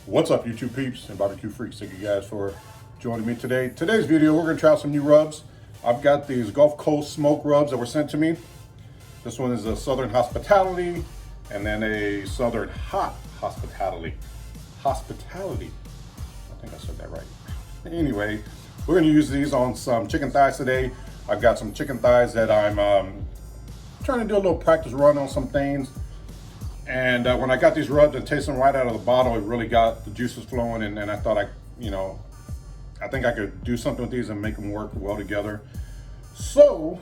What's up, YouTube peeps and barbecue freaks? Thank you guys for joining me today. Today's video, we're gonna try out some new rubs. I've got these Gulf Coast smoke rubs that were sent to me. This one is a Southern Hospitality, and then a Southern Hot Hospitality. I think I said that right. Anyway, we're gonna use these on some chicken thighs today. I've got some chicken thighs that I'm trying to do a little practice run on some things. And when I got these rubs and tasted them right out of the bottle, it really got the juices flowing, and I thought I think I could do something with these and make them work well together. So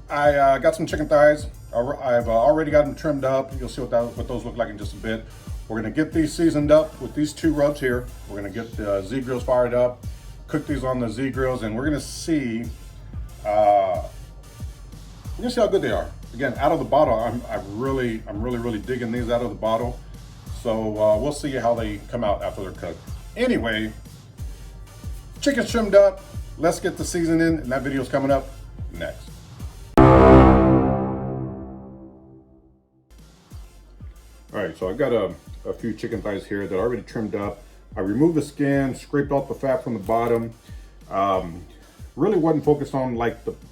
I got some chicken thighs. I've already got them trimmed up. You'll see what those look like in just a bit. We're gonna get these seasoned up with these two rubs here. We're gonna get the Z grills fired up, cook these on the Z grills, and we're gonna see how good they are. Again, out of the bottle, I'm really digging these out of the bottle. So we'll see how they come out after they're cooked. Anyway, chicken's trimmed up. Let's get the seasoning, and that video's coming up next. All right, so I've got a few chicken thighs here that are already trimmed up. I removed the skin, scraped off the fat from the bottom. Really wasn't focused on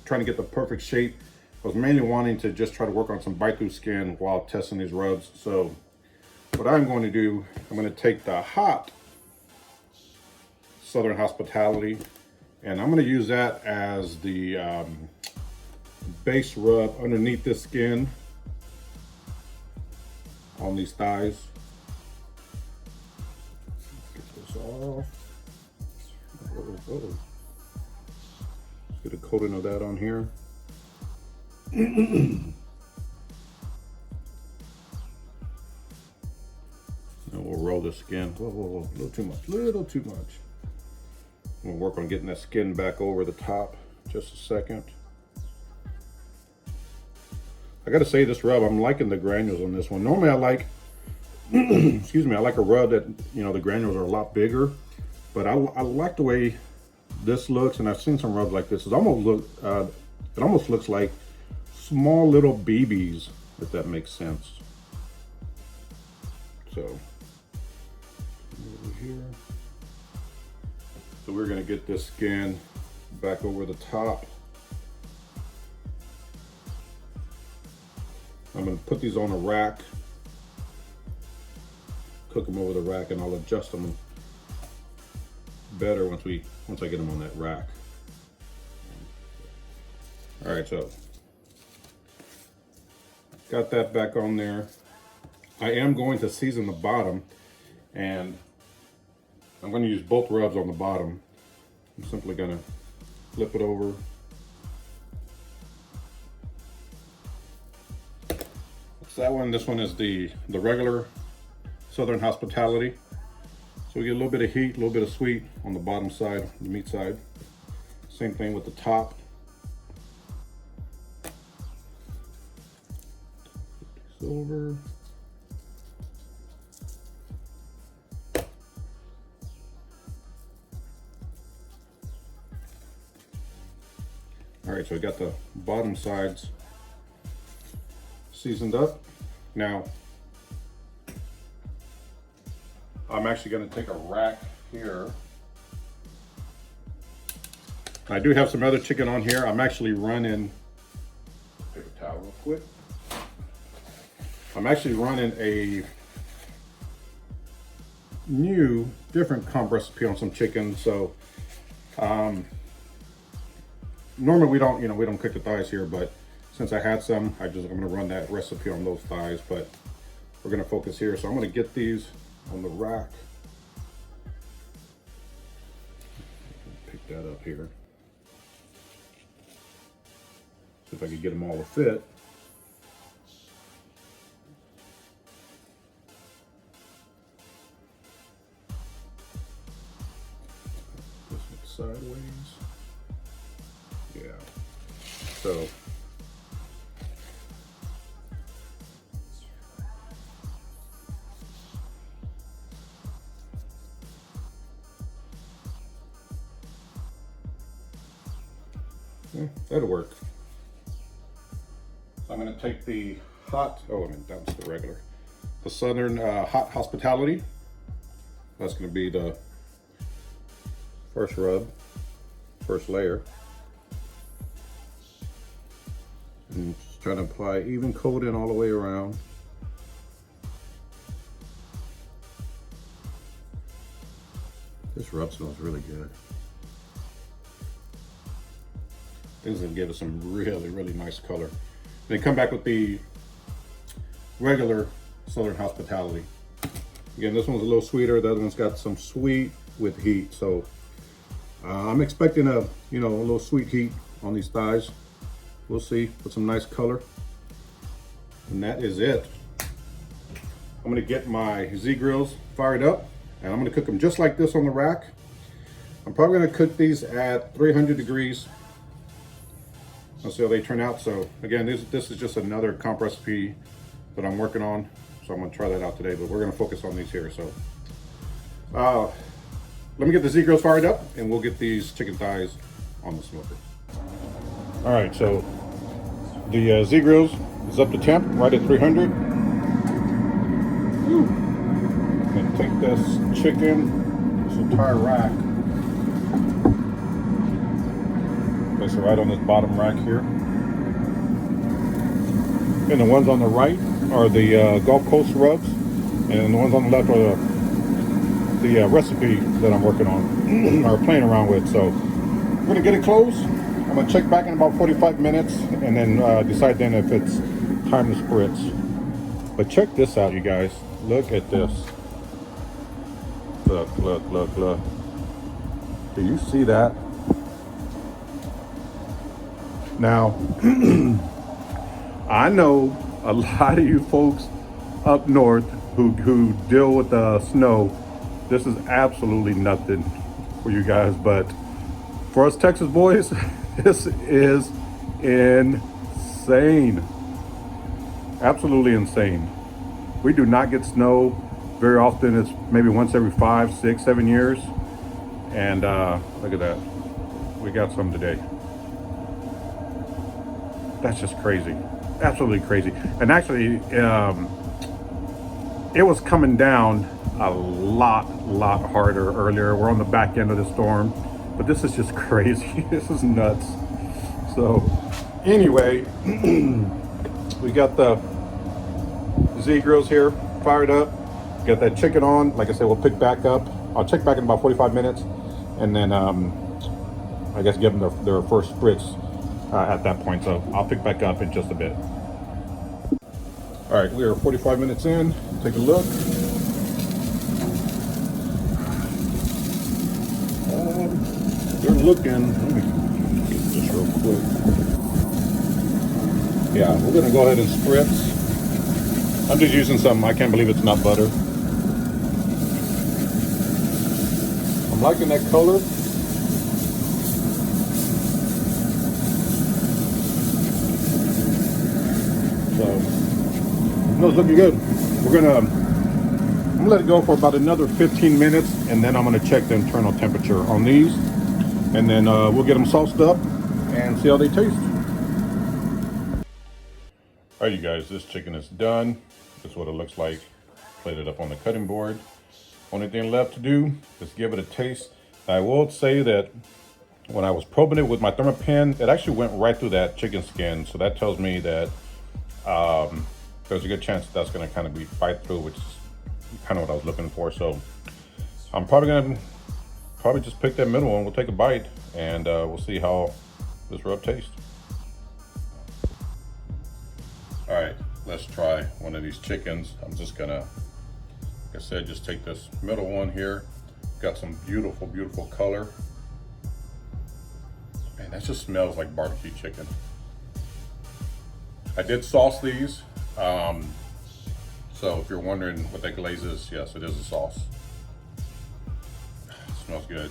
trying to get the perfect shape. I was mainly wanting to just try to work on some bite through skin while testing these rubs. So what I'm going to do, I'm going to take the hot Southern Hospitality, and I'm going to use that as the base rub underneath this skin on these thighs. Get this off. Let's get a coating of that on here. Now we'll roll the skin. Whoa, a little too much. We'll work on getting that skin back over the top. Just a second. I gotta say, this rub, I'm liking the granules on this one. Normally I like, excuse me, I like a rub that, the granules are a lot bigger, but I like the way this looks, and I've seen some rubs like this. It almost looks like small little BBs, if that makes sense. So over here. So we're gonna get this skin back over the top. I'm gonna put these on a rack, cook them over the rack, and I'll adjust them better once I get them on that rack. All right, so got that back on there. I am going to season the bottom, and I'm going to use both rubs on the bottom. I'm simply going to flip it over. So that one, this one is the regular Southern Hospitality. So we get a little bit of heat, a little bit of sweet on the bottom side, the meat side. Same thing with the top. Over. All right, so we got the bottom sides seasoned up. Now, I'm actually going to take a rack here. I do have some other chicken on here. I'm actually running, paper towel real quick. I'm actually running a new, different comp recipe on some chicken. So normally we don't cook the thighs here, but since I had some, I'm gonna run that recipe on those thighs. But we're gonna focus here. So I'm gonna get these on the rack. Pick that up here. See if I can get them all to fit. Sideways. Yeah. So yeah, that'll work. So I'm going to take the hot, that was the regular, the Southern Hot Hospitality. That's gonna be the first rub, first layer. And just trying to apply even coating all the way around. This rub smells really good. This is gonna give us some really, really nice color. Then come back with the regular Southern Hospitality. Again, this one's a little sweeter. The other one's got some sweet with heat. So I'm expecting a little sweet heat on these thighs. We'll see, with some nice color. And that is it. I'm gonna get my Z grills fired up and I'm gonna cook them just like this on the rack. I'm probably gonna cook these at 300 degrees. Let's see how they turn out. So again, this is just another comp recipe that I'm working on. So I'm gonna try that out today, but we're gonna focus on these here. So let me get the Z grills fired up and we'll get these chicken thighs on the smoker. All right, so the Z grills is up to temp, right at 300. Whew. I'm gonna take this chicken, this entire rack, place it right on this bottom rack here. And the ones on the right are the Gulf Coast rubs, and the ones on the left are the recipe that I'm working on or playing around with. So we're gonna get it close. I'm gonna check back in about 45 minutes and then decide then if it's time to spritz. But check this out, you guys. Look at this. Look, look, look, look. Do you see that? Now, I know a lot of you folks up north who deal with the snow, this is absolutely nothing for you guys, but for us Texas boys, this is insane. Absolutely insane. We do not get snow very often. It's maybe once every 5, 6, 7 years. And look at that. We got some today. That's just crazy. Absolutely crazy. And actually, it was coming down a lot harder earlier. We're on the back end of the storm, but this is just crazy. This is nuts. So anyway, we got the Z grills here fired up. Got that chicken on. Like I said, we'll pick back up. I'll check back in about 45 minutes, and then I guess give them their first spritz at that point. So I'll pick back up in just a bit. All right, we are 45 minutes in. Take a look. They're looking. Let me get this real quick. Yeah, we're gonna go ahead and spritz. I'm just using some, I can't believe it's not butter. I'm liking that color. So, no, it's looking good. I'm gonna let it go for about another 15 minutes, and then I'm gonna check the internal temperature on these, and then we'll get them sauced up and see how they taste. All right, you guys, this chicken is done. This is what it looks like. Plate it up on the cutting board. Only thing left to do is give it a taste. I will say that when I was probing it with my Thermapen, it actually went right through that chicken skin. So that tells me that there's a good chance that's gonna kind of be bite through, which is kind of what I was looking for. So I'm probably gonna just pick that middle one. We'll take a bite and we'll see how this rub tastes. All right, let's try one of these chickens. I'm just gonna, like I said, just take this middle one here. Got some beautiful, beautiful color. Man, that just smells like barbecue chicken. I did sauce these. So if you're wondering what that glaze is, yes, it is a sauce. It smells good.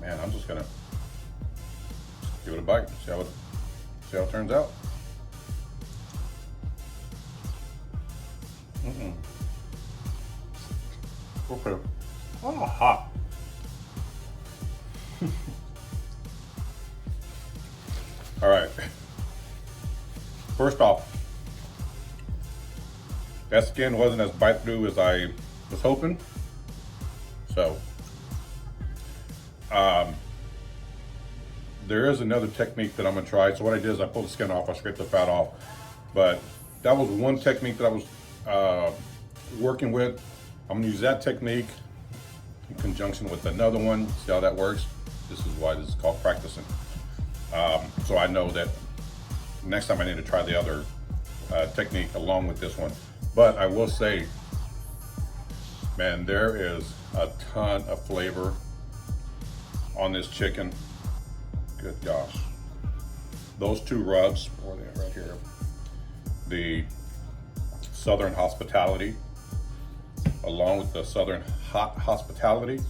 Man, I'm just gonna give it a bite, see how it turns out. Okay. Oh, hot. All right. First off, that skin wasn't as bite through as I was hoping. So there is another technique that I'm gonna try. So what I did is I pulled the skin off, I scraped the fat off. But that was one technique that I was working with. I'm gonna use that technique in conjunction with another one, see how that works. This is why this is called practicing. So I know that next time I need to try the other technique along with this one. But I will say, man, there is a ton of flavor on this chicken. Good gosh. Those two rubs, where are they right here? The Southern Hospitality, along with the Southern Hot Hospitality,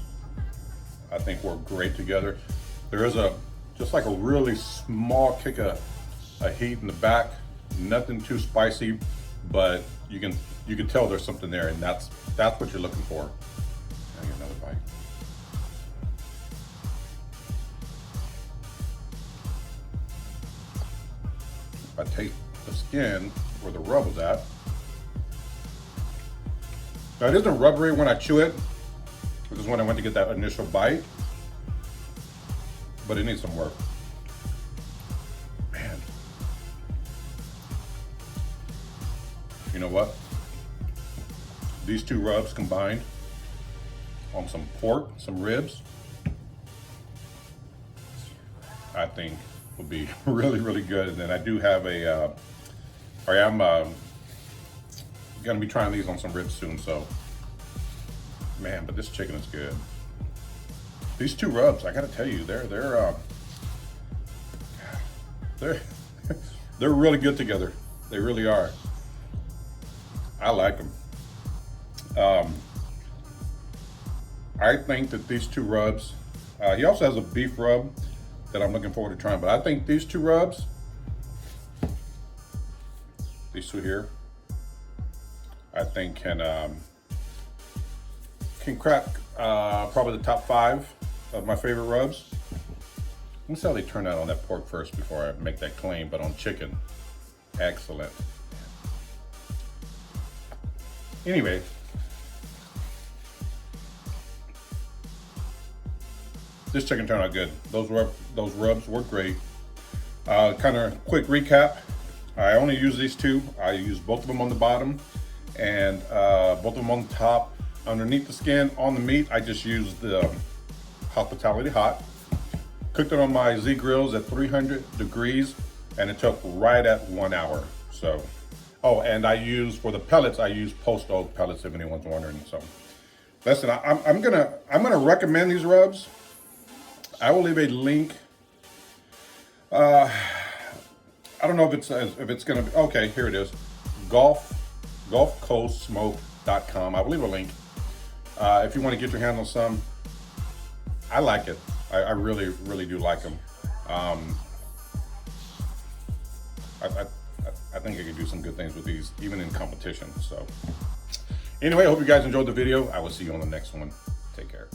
I think work great together. There is just like a really small kick of heat in the back, nothing too spicy, but you can tell there's something there, and that's what you're looking for. I get another bite. If I take the skin where the rub was at, now it isn't rubbery when I chew it, which is when I went to get that initial bite, but it needs some work. Man, you know what? These two rubs combined on some pork, some ribs, I think will be really, really good. And then I do have I am gonna be trying these on some ribs soon, so man, but this chicken is good. These two rubs, I gotta tell you, they're really good together. They really are. I like them. I think that these two rubs, he also has a beef rub that I'm looking forward to trying, but I think these two rubs, these two here, I think can crack probably the top 5 of my favorite rubs. Let's see how they turn out on that pork first before I make that claim, but on chicken, excellent. Anyway, this chicken turned out good. Those rubs were great. Kind of quick recap. I only use these two. I use both of them on the bottom and both of them on the top. Underneath the skin, on the meat, I just used the Hospitality Hot. Cooked it on my Z grills at 300 degrees, and it took right at 1 hour. So, oh, and I use, for the pellets, I use Post Oak pellets, if anyone's wondering. So, listen, I'm gonna recommend these rubs. I will leave a link. I don't know if it's gonna be, okay, here it is. GulfCoastSmoke.com. I will leave a link. If you want to get your hands on some, I like it. I really, really do like them. I think I could do some good things with these, even in competition. So, anyway, I hope you guys enjoyed the video. I will see you on the next one. Take care.